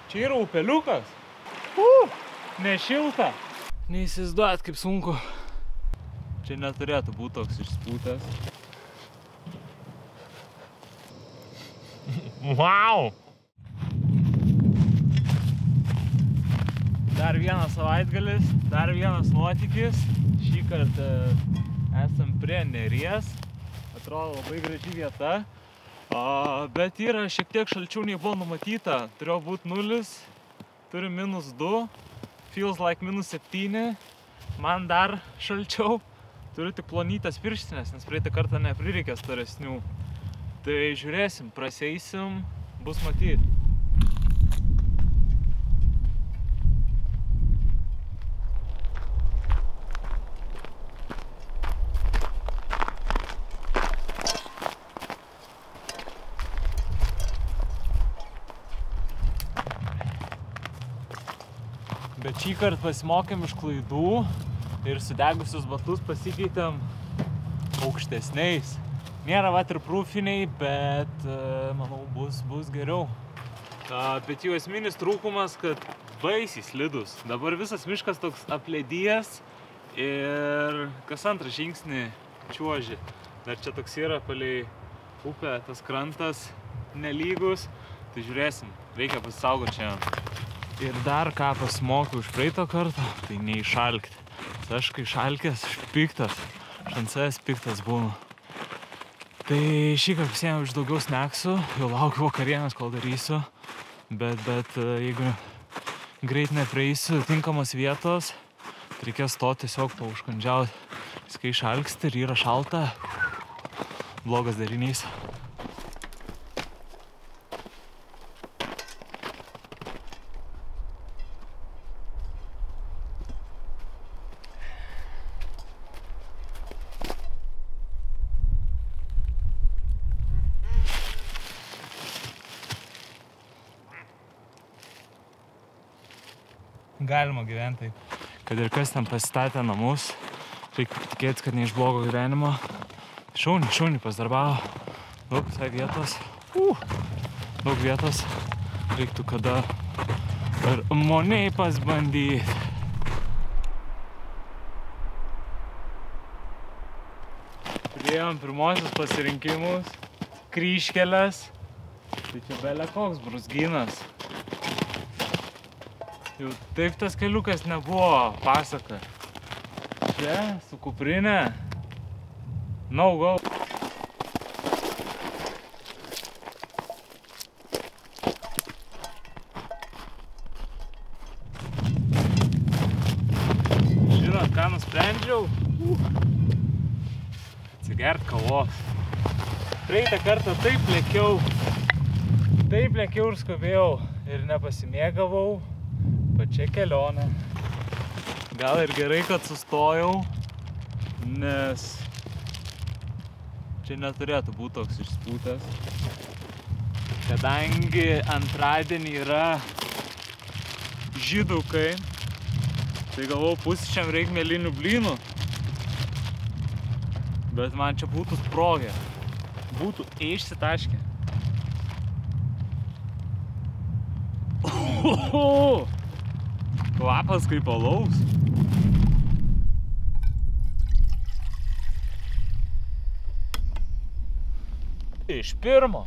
Čia yra upeliukas. Nešilta. Neįsivaizduojat, kaip sunku. Čia neturėtų būti toks išspūtęs. Wow! Dar vienas savaitgalis, dar vienas nuotykis. Šį kartą esam prie Neries. Atrodo labai graži vieta. Bet yra šiek tiek šalčiau nei buvo numatyta. Turėjo būti 0, turi -2. Feels like -7. Man dar šalčiau. Turiu tik plonytas pirštinės, nes praeitą kartą neprireikė storesnių. Tai žiūrėsim, praseisim, bus matyti. Bet šį kartą pasimokėm iš klaidų ir sudegusius batus pasikeitėm aukštesniais. Nėra waterproofiniai, bet manau bus geriau. Bet jų esminis trūkumas, kad baisiai slidus. Dabar visas miškas toks apledėjęs ir kas antrą žingsnį čiuoži. Dar čia toks yra palei upę, tas krantas nelygus. Tai žiūrėsim, reikia pasisaugoti šiandien. Ir dar ką pasimokiau iš praeito karto, tai neišalkti. Aš kai šalkęs, piktas, šansės piktas būnu. Tai šį kartą pasiėmiau iš daugiau sneksų, jau laukiu vakarienės, kol darysiu. Bet jeigu greit neprieisiu tinkamos vietos, tai reikės to tiesiog paužkandžiauti. Nes kai šalksti ir yra šalta, blogas darinys. Galima gyventi taip. Kad ir kas ten pasistatė namus, reikia tikėtis, kad ne iš blogo gyvenimo. Šauniai pasidarbavo. Daug visai vietos. Daug vietos. Reiktų kada ir moniai pasbandyti. Priėjom pirmosius pasirinkimus. Kryžkelės. Tai čia bele koks brūzgynas. Jau taip tas keliukas nebuvo pasaka. Čia su kuprinė. No go. Žinot, ką nusprendžiau? Atsigert kavos. Praeitą kartą taip lėkiau ir skubėjau ir nepasimėgavau. Pačia kelionė. Gal ir gerai, kad sustojau, nes čia neturėtų būti toks išspūtęs. Kadangi antradienį yra žydukai, tai galvau, pusryčiam reikia mėlynių blynų. Bet man čia būtų sprogę. Būtų išsitaškę. Kvapas kaip alaus. Iš pirmo.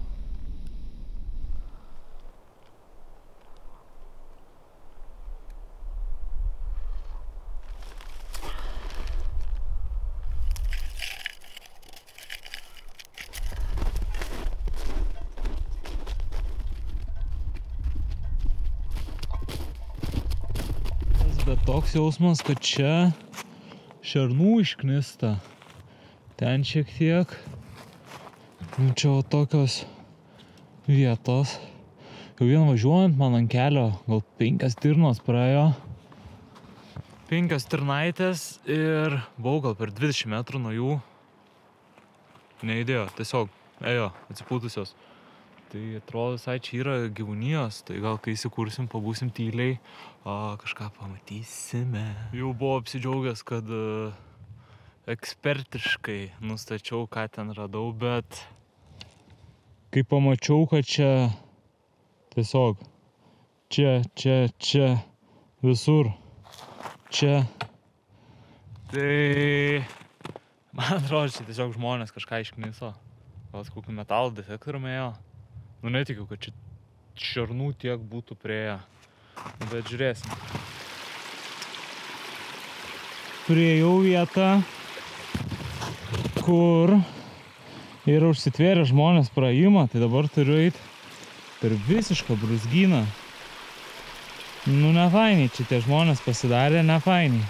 Bet toks jausmas, kad čia šernų išknista. Ten šiek tiek. Čia va tokios vietos. Jau vien važiuojant man ant kelio gal 5 stirnos praėjo. 5 stirnaitės ir buvau gal per 20 metrų nuo jų. Neįdėjo, tiesiog ėjo atsipūtusios. Tai atrodo, visai čia yra gyvūnijos, tai gal kai įsikursim, pabūsim tyliai, kažką pamatysime. Jau buvau apsidžiaugęs, kad ekspertiškai nustačiau, ką ten radau, bet kai pamačiau, kad čia tiesiog čia, visur, čia. Tai, man atrodo, čia tiesiog žmonės kažką iškniso. Gal kokį metalo detektorių ėjo. Nu, netikiu, kad čia šernų tiek būtų prieėję. Bet žiūrėsim. Priejau vietą, kur yra užsitvėrę žmonės praėjimą, tai dabar turiu eiti per visišką brūzgyną. Nu, nefainiai, čia tie žmonės pasidarė, nefainiai.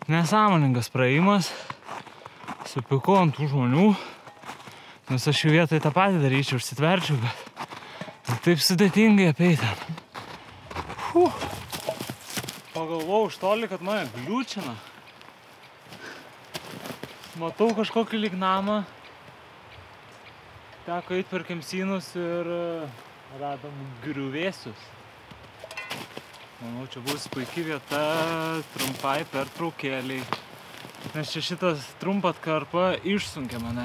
Nesąmoningas praėjimas. Supykau ant tų žmonių, nes aš jų vietoj tą patį daryčiau, užsitverčiau, bet taip sudėtingai apeiti. Pagalvojau už toli, kad mane gliūčina. Matau kažkokį lyg namą. Teko eit per kemsynus ir radom griuvėsius. Manau, čia bus puikia vieta trumpai pertraukėliai. Nes čia šitas trumpa atkarpa išsunkia mane.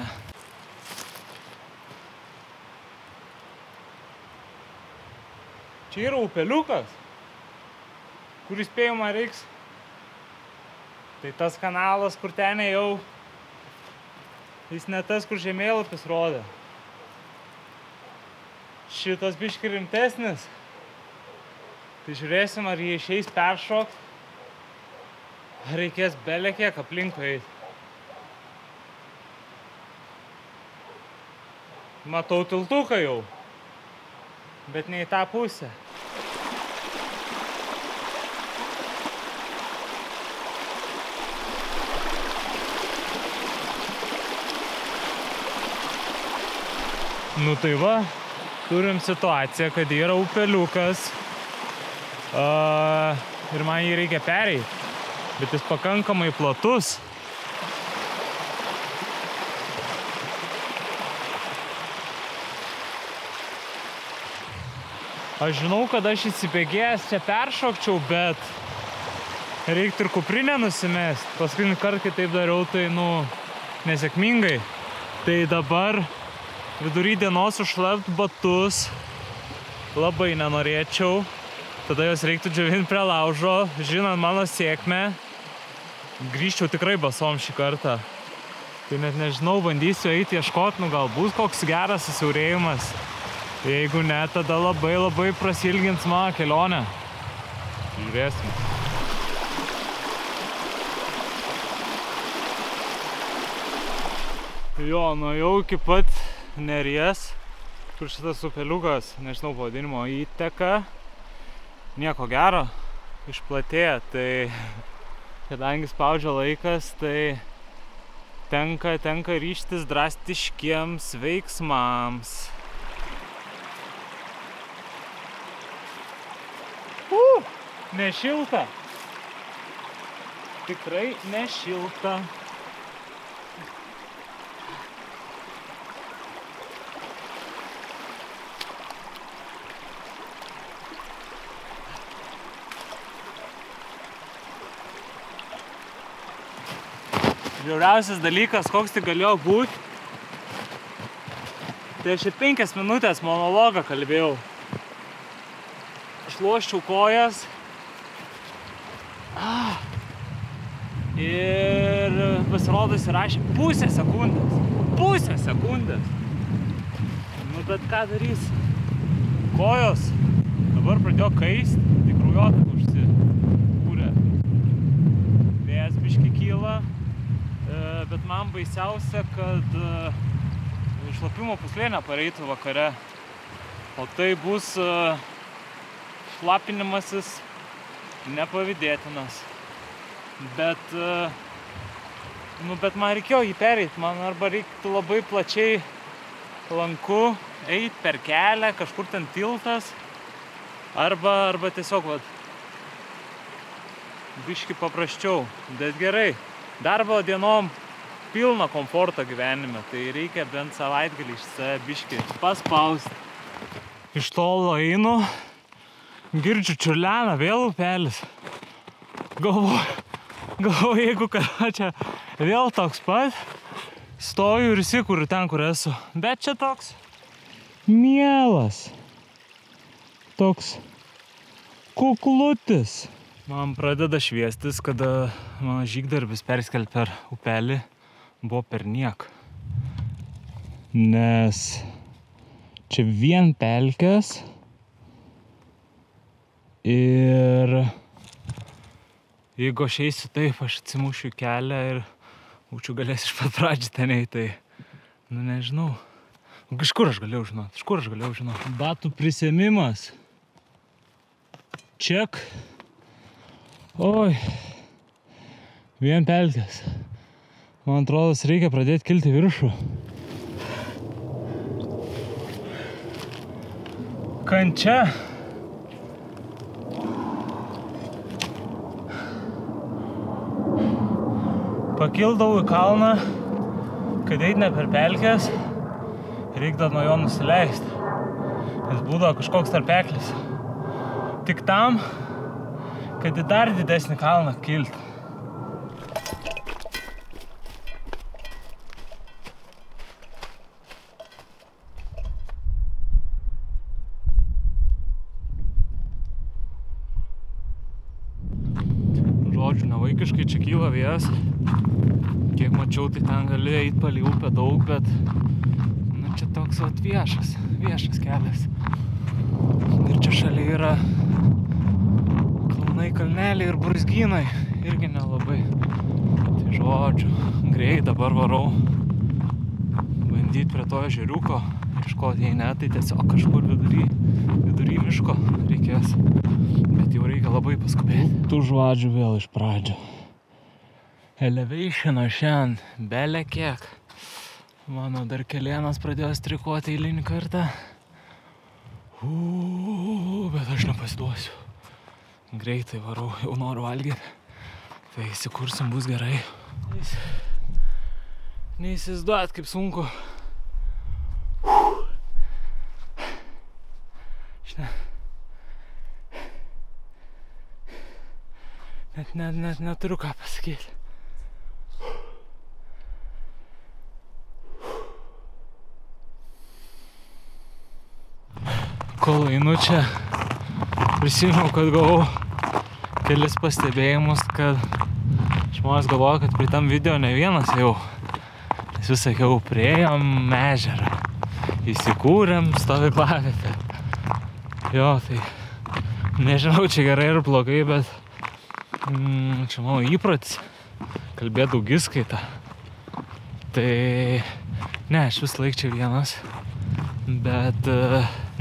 Čia yra upeliukas, kuris spėjama reiks. Tai tas kanalas, kur ten ėjau, jis ne tas, kur žemėlapis rodė. Šitas biški rimtesnis. Tai žiūrėsim, ar jie išeis peršokt. Reikės belekiek aplinkui eiti. Matau tiltuką jau, bet ne į tą pusę. Nu tai va, turim situaciją, kad yra upeliukas ir man jį reikia pereiti. Bet jis pakankamai platus. Aš žinau, kad aš įsibėgėjęs čia peršokčiau, bet reiktų ir kuprinę nusimest. Paskutinį kartą, kai taip dariau, tai, nesėkmingai. Tai dabar vidury dienos užšlapt batus labai nenorėčiau. Tada jos reiktų džiovinti prie laužo, žinant mano sėkmę. Grįžčiau tikrai basom šį kartą. Tai net nežinau, bandysiu eiti ieškoti, galbūt koks geras susiaurėjimas. Jeigu ne, tada labai prasilgins mano kelionę. Žiūrėsim. Jo, nuėjau iki pat Neries, kur šitas upeliukas, nežinau pavadinimo, įteka. Nieko gero, išplatėja, tai kadangi spaudžia laikas, tai tenka ryžtis drastiškiems veiksmams. Nešilta. Tikrai nešilta. Žiauriausias dalykas, koks tai galėjo būti. Tai aš 5 minutės monologą kalbėjau. Šluosčiau kojas. Ir pasirodo įsirašė pusę sekundės. Pusę sekundės. Nu, bet ką darys? Kojos dabar pradėjo kaist, tai kraujotaka užsikūrė. Vėjas biški kyla. Bet man baisiausia, kad šlapimo pūslė nepareitų vakare. O tai bus šlapinimasis nepavydėtinas. Bet man reikėjo jį pereiti. Man arba reiktų labai plačiai lanku eiti per kelią, kažkur ten tiltas. Arba tiesiog biški paprasčiau. Bet gerai. Darbo dienom pilno komforto gyvenime, tai reikia bent savaitgalį iš save biški paspausti. Iš tolo einu, girdžiu čiurleną, vėl upelis. Galvoju, jeigu kada čia vėl toks pat, stoju ir įsikuriu ten, kur esu. Bet čia toks mielas, toks kuklutis. Man pradeda šviestis, kada mano žygdarbis perskelti per upelį buvo per niek. Nes čia vien pelkės ir jeigu aš eisiu taip, aš atsimušiu kelią ir būčiau galės iš pat pradžių ten eiti, tai, nežinau. Iš kur aš galėjau žinot? Batų prisėmimas. Ček. Oi. Vien pelkės. Man atrodo, reikia pradėti kilti viršų. Kančia. Pakildavau į kalną, kad eit ne per pelkės, reikdavo nuo jo nusileisti. Nes būdavo kažkoks tarpeklis. Tik tam, kad į dar didesnį kalną kilti. Žodžiu, nevaikiškai čia kyla vėjas. Kiek mačiau, tai ten gali eit palei upę daug, bet čia toks viešas kelias. Ir čia šalia yra kalnai, kalneliai ir brūzgynai, irgi nelabai. Tai žodžiu, greit dabar varau bandyti prie to ežeriuko, ieškoti, jei ne, tai tiesiog kažkur vidury miško reikės. Bet jau reikia labai paskubėti. Tų žodžių vėl iš pradžių. Elevationo šiandien belė kiek. Mano dar kelienas pradėjo strikuoti eilinį kartą. Bet aš nepasiduosiu. Greitai varau, jau noriu valgyti. Tai įsikursim, bus gerai. Neįsivaizduojat, kaip sunku. Net neturiu ką pasakyti. Kol einu čia, prisimenu, kad gavau kelis pastebėjimus, kad žmonės galvoja, kad prie tam video ne vienas jau. Nes vis sakiau, priėjom ežerą, įsikūrėm stovyklavietę. Jo, tai nežinau, čia gerai ir blogai, bet čia mano įprotis kalbėti daugiskaitą. Tai ne, aš vis laik čia vienas, bet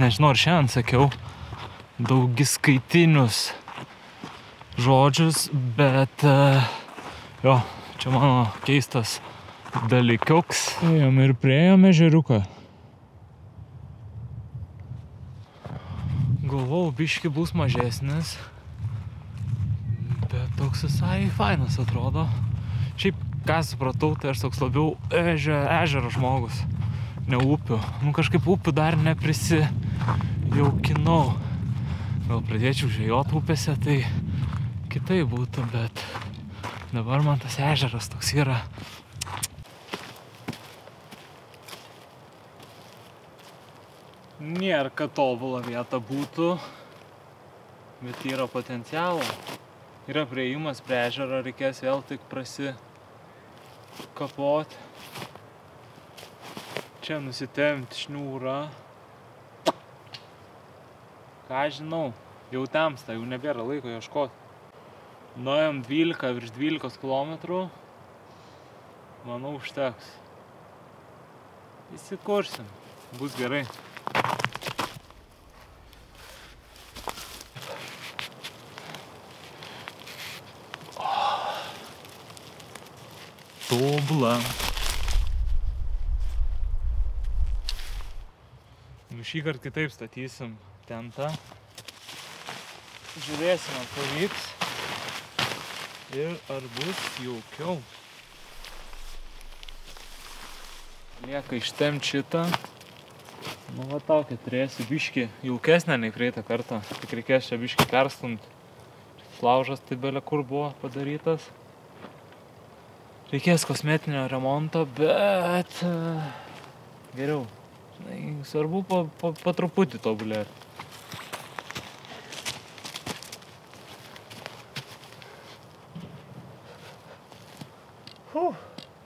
nežinau, ar šiandien sakiau daugiskaitinius žodžius, bet jo, čia mano keistas dalykiuks. Ėjom ir priėjom ežeriuką. Galvojau, biški bus mažesnis, bet toks visai fainas atrodo. Šiaip, ką supratau, tai aš toks labiau ežero žmogus, ne upių. Kažkaip upių dar neprisijaukinau. Gal pradėčiau žvejot upėse, tai kitai būtų, bet dabar man tas ežeras toks yra. Nėra, kad tobula vieta būtų, bet yra potencialo. Yra priėjimas prie ežero, reikės vėl tik prasikapoti. Čia nusitemti šniūrą. Ką žinau, jau temsta, jau nebėra laiko ieškoti. Nuėjom virš 12 kilometrų. Manau, užteks. Įsikursim, bus gerai. Tobula. Šį kartą kitaip statysim tentą. Žiūrėsim, ar pavyks ir ar bus jaukiau. Lieka ištemti šitą. Nu, va tokia turėsiu biškį jaukesnę nei praeitą kartą. Tik reikės čia biškį perstumt. Laužas tai belia kur buvo padarytas. Reikės kosmetinio remonto, bet geriau. Svarbu po truputį tobulėti.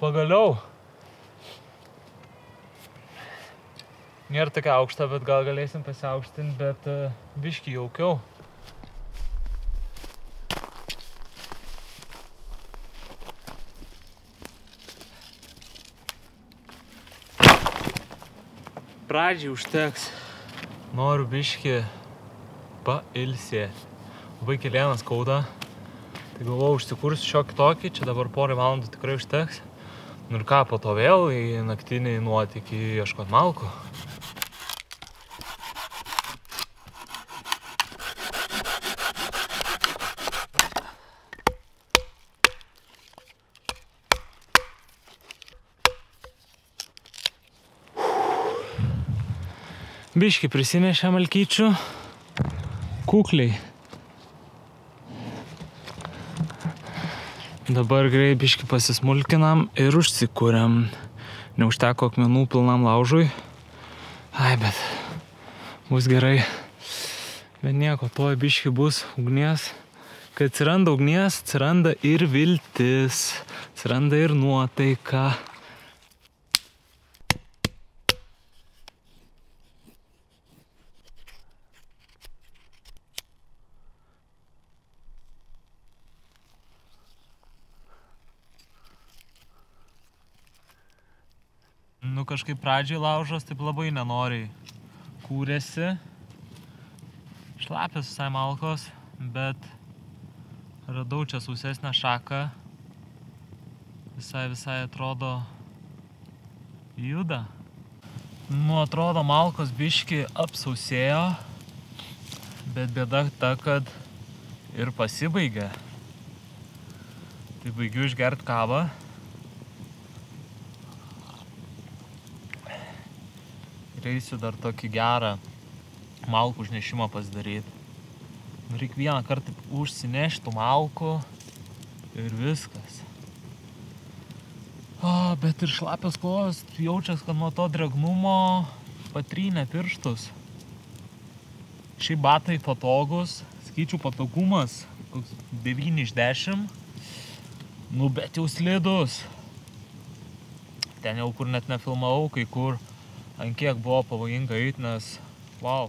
Pagaliau. Nėra tokia aukšta, bet gal galėsim pasiaukštinti, bet biškį jaukiau. Pradžiai užteks. Noriu biškį pailsėti. Labai kelienas skauda. Tai galvoju, užsikursiu šiokį tokį. Čia dabar porai valandų tikrai užteks. Nu ir ką, po to vėl į naktinį nuotykį ieškot malkų. Biškį prisinešė malkyčių, kukliai. Dabar greit biškį pasismulkinam ir užsikuriam. Neužteko akmenų pilnam laužui. Ai, bet bus gerai. Bet nieko, toj biškį bus ugnies. Kai atsiranda ugnies, atsiranda ir viltis, atsiranda ir nuotaika. Nu kažkaip pradžiai laužas taip labai nenoriai kūrėsi. Šlapės visai malkos, bet radau čia sausesnę šaką. Visai atrodo juda. Nu atrodo malkos biškį apsausėjo, bet bėda ta, kad ir pasibaigė. Tai baigiu išgert kavą. Reisiu dar tokį gerą malkų užnešimą pasidaryti. Reikia vieną kartą užsinešti malkų ir viskas. Bet ir šlapios kojos jaučias, kad nuo to drėgnumo patrynė pirštus. Šiaip batai patogus, sakyčiau patogumas, koks 9 iš 10. Nu, bet jau slidus. Ten jau kur net nefilmavau, kai kur ant kiek buvo pavojinga eit, nes wow.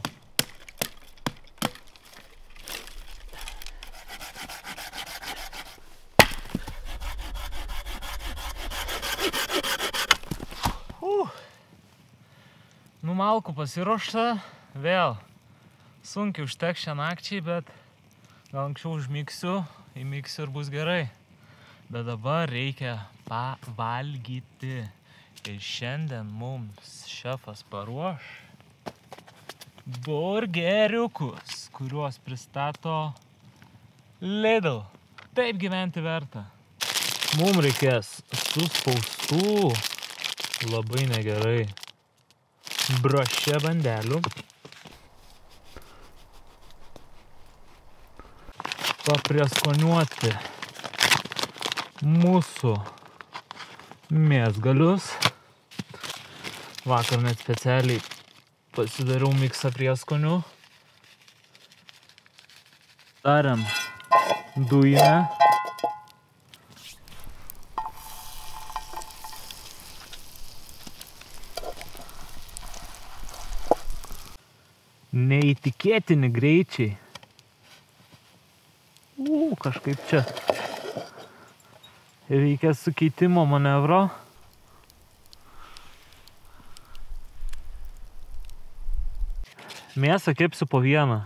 Nu, malkų pasiruošta, vėl sunkiai užteks šią nakčiai, bet gal anksčiau užmigsiu, įmigsiu ir bus gerai. Bet dabar reikia pavalgyti. Ir šiandien mums šefas paruoš burgeriukus, kuriuos pristato Lidl. Taip gyventi verta. Mums reikės suspaustų labai negerai brašė bandelių. Paprieskoniuoti mūsų mėsgalius. Vakar net specialiai pasidariau miksą prieskonių. Darėm dujinę. Neįtikėtini greičiai. Kažkaip čia reikia sukeitimo manevro. Mėsą kepsiu po vieną,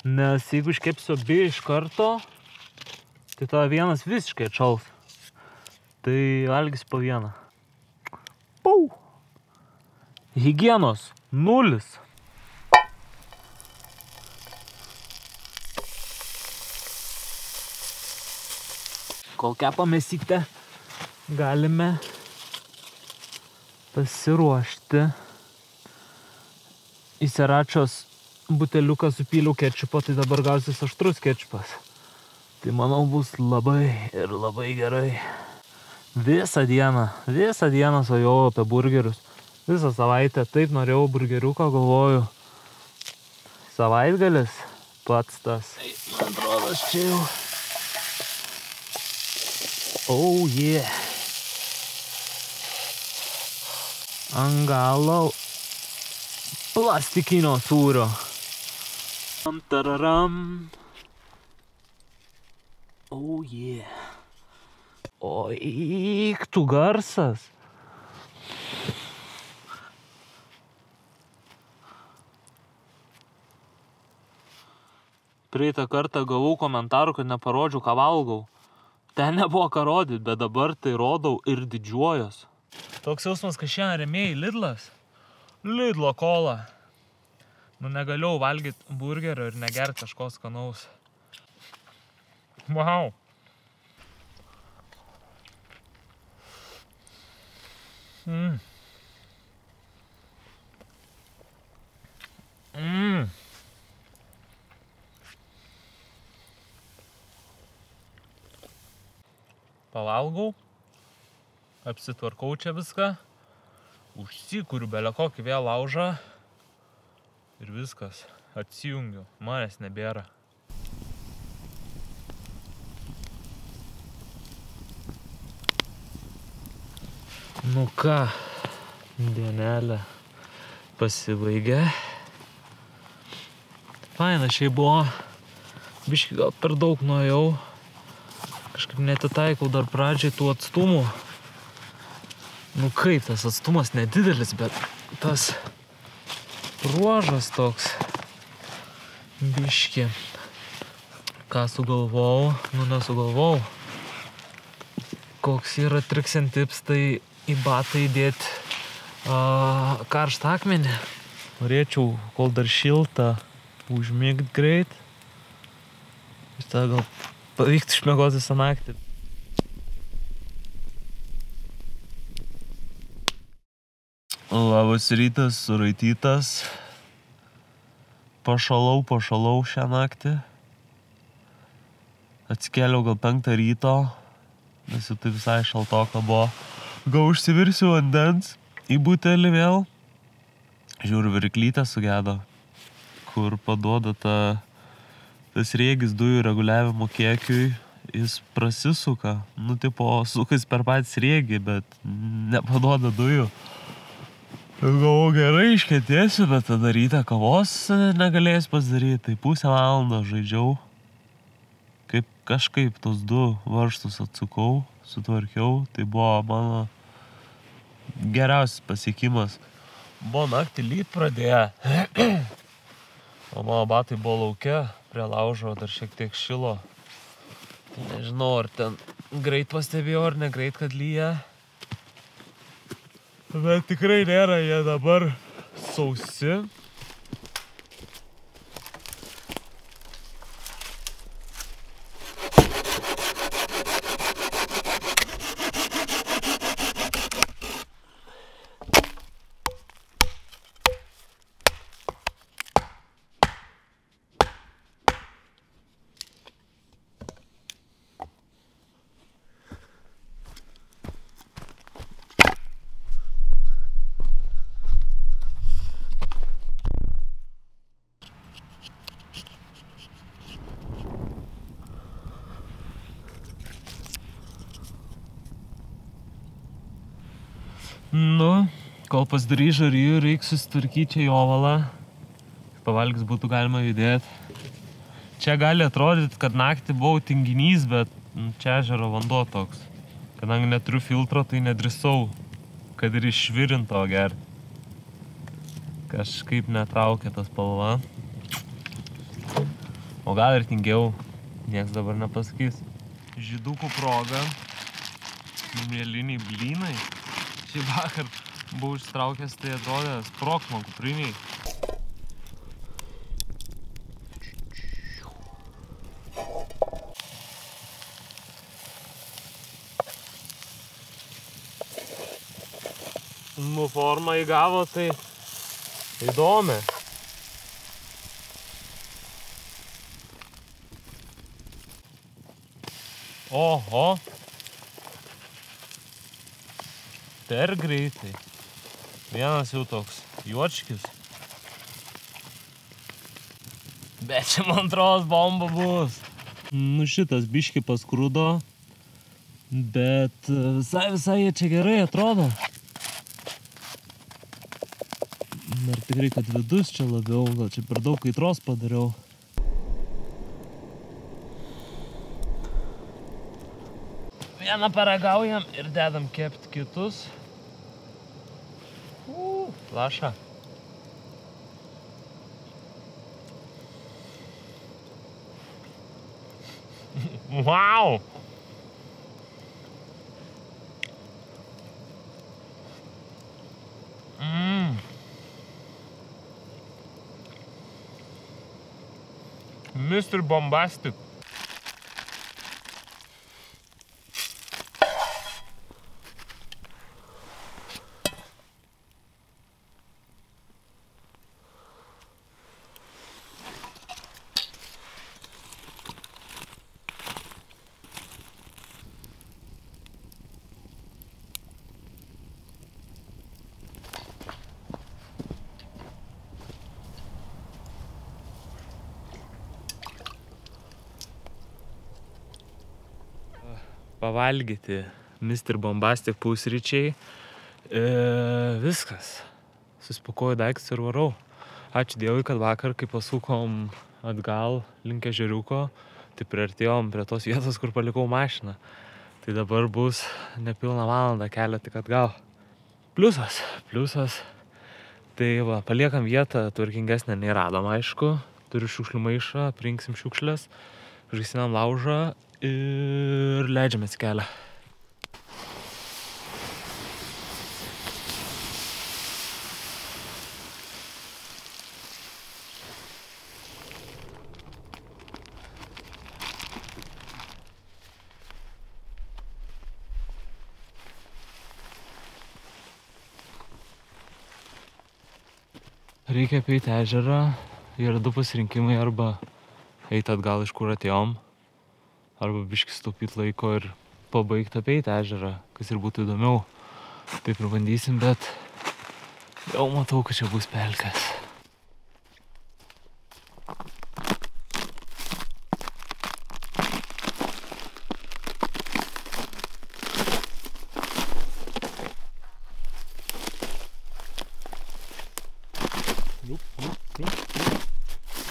nes jeigu iškepsiu abi iš karto, tai tada vienas visiškai atšals. Tai valgysiu po vieną. Pau! Higienos 0. Kol kepam mėsytę, galime pasiruošti į siračios buteliuką supyliau kečupo, tai dabar gausis aštrus kečupas. Tai manau bus labai ir labai gerai. Visą dieną svajojau apie burgerius. Visą savaitę taip norėjau burgeriuką, galvoju. Savaitgalis pats tas. Man atrodo, aš čia jau. Oh yeah. Ant galo plastikinio sūrio. Tararam. Oh yeah. O eiktų garsas. Praeitą kartą gavau komentarų, kad neparodžiau, ką valgau. Ten nebuvo ką rodyt, bet dabar tai rodau ir didžiuojuos. Toks jausmas, kad šiandien rėmėjai Lidlas. Lidlo kola. Nu negaliau valgyti burgerio ir negerti kažko skanaus. Wow. Pavalgau, apsitvarkau čia viską, užsikuriu belę kokį vėl laužą ir viskas, atsijungiu, manęs nebėra. Nu ką, dienelė pasibaigė. Faina, šiai buvo, biškį gal per daug nuėjau. Kažkaip netitaikau dar pradžiai tų atstumų. Nu kaip, tas atstumas nedidelis, bet tas ruožas toks biškį. Ką sugalvojau? Nu nesugalvojau. Koks yra tricks and tips, tai į batą įdėti karštą akmenį. Norėčiau, kol dar šilta, užmigt greit. Ir tada gal pavyktų išmiegoti visą naktį. Labas rytas, suraitytas. Pašalau šią naktį. Atsikėliau gal 5 ryto, nes jau tai visai šaltoka buvo. Gal užsivirsiu vandens į butelį vėl. Žiūriu, viryklytė sugedo, kur paduoda tas rėgis dujų reguliavimo kiekiui. Jis prasisuka, nu tipo sukais per patys rėgį, bet nepaduoda dujų. Galvoju, gerai iškentėsiu, bet tada rytą kavos negalėsiu pasidaryti. Tai pusę valandos žaidžiau. Kažkaip tos 2 varžtus atsukau, sutvarkiau. Tai buvo mano geriausias pasiekimas. Buvo naktį lyt pradėję. O mano batai buvo lauke, prie laužo, dar šiek tiek šilo. Tai nežinau, ar ten greit pastebėjau, ar negreit, kad lyja. Bet tikrai nėra jie dabar sausi. Nu, kol pasidarys žarijų, reiks susitvarkyti čia jovalą. Pavalgys būtų galima judėti. Čia gali atrodyti, kad naktį buvau tinginys, bet čia ežero vanduo toks. Kadangi neturiu filtro, tai nedrįsau, kad ir iš švirinto gerti. Kažkaip netraukia tas spalva. O gal ir tingiau, nieks dabar nepasakys. Žydukų proga, mėlyniai blynai. Šį vakar buvau ištraukęs, tai atrodė sprogs man kupriniai. Nu, formą įgavo, tai įdomi. Oho. Per greitai. Vienas jau toks juočkis. Bet čia man atrodo bomba bus. Nu šitas biški paskrudo. Bet visai jie čia gerai atrodo. Dar tikrai, kad vidus čia labiau, gal čia per daug kaitros padariau. Vieną paragaujam ir dedam kept kitus. Laša. Wow! Mr. Bombastic. Pavalgyti Mr. Bombastic pusryčiai. Viskas. Susipakuoju daiktus ir varau. Ačiū Dievui, kad vakar, kai pasukom atgal link ežeriuko, tai priartėjom prie tos vietos, kur palikau mašiną. Tai dabar bus nepilną valandą kelio tik atgal. Pliusas. Tai va, paliekam vietą tvarkingesnę nei radom, aišku. Turiu šiukšlių maišą, prinksim šiukšlės, žaisinam laužą ir leidžiamės į kelią. Reikia apeiti ežerą, yra du pasirinkimai, arba eiti atgal iš kur atėjom, arba biškį sutaupyti laiko ir pabaigti apeiti ežerą, kas ir būtų įdomiau. Taip ir bandysim, bet jau matau, kad čia bus pelkės.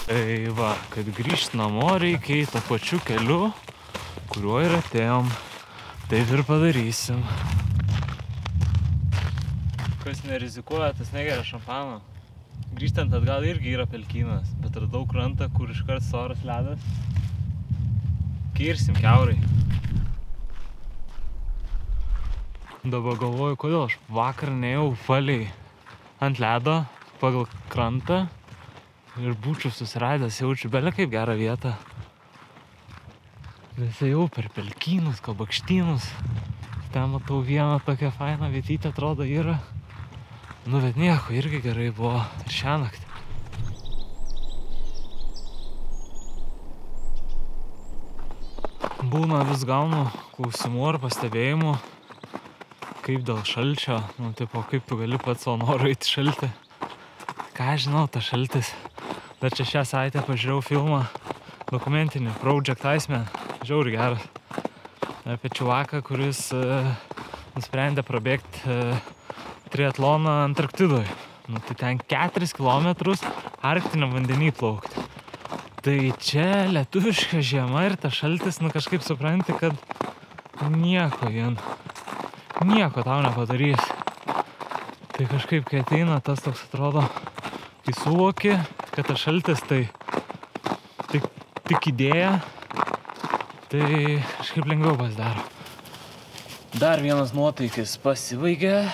Tai va, kad grįžt namo reikia tą pačiu keliu, kuriuo ir atėjom. Taip ir padarysim. Kas nerizikuoja, tas negeria šampano. Grįžtant atgal irgi yra pelkynas, bet radau krantą, kur iškart storas ledas. Kirsim kiaurai. Dabar galvoju, kodėl aš vakar neėjau palei ant ledo pagal krantą. Ir būčiau susiradęs, jaučiu belė kaip gerą vietą. Bet jau per pelkynus, kabakštynus. Ten matau vieną tokią fainą vietytę, atrodo, yra. Nu, bet nieko, irgi gerai buvo ir šiąnakt. Būna vis gaunu klausimų ar pastebėjimų, kaip dėl šalčio, nu, tipo, kaip tu gali pats savo noru eiti šaltį. Ką žinau, tas šaltis. Dar čia šią savaitę pažiūrėjau filmą dokumentinį Project Iceman, žiauriai geras. Apie čiuvaką, kuris nusprendė prabėgti triatloną Antarktidoje. Nu, tai ten 4 kilometrus arktiniam vandenį plaukti. Tai čia lietuviška žiema ir tas šaltis, nu kažkaip supranti, kad nieko tau nepadarys. Tai kažkaip, kai ateina, tas toks atrodo, kai suvoki, kad tas šaltis tai tik idėja, tai kažkaip lengviau pasidaro. Dar vienas nuotaikis pasibaigė,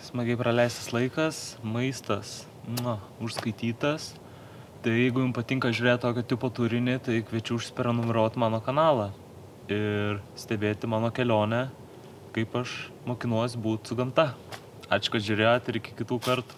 smagiai praleistas laikas, maistas, užskaitytas. Tai jeigu jums patinka žiūrėti tokio tipo turinį, tai kviečiu užsiprenumeruoti mano kanalą ir stebėti mano kelionę, kaip aš mokinuosi būti su gamta. Ačiū, kad žiūrėjote ir iki kitų kartų.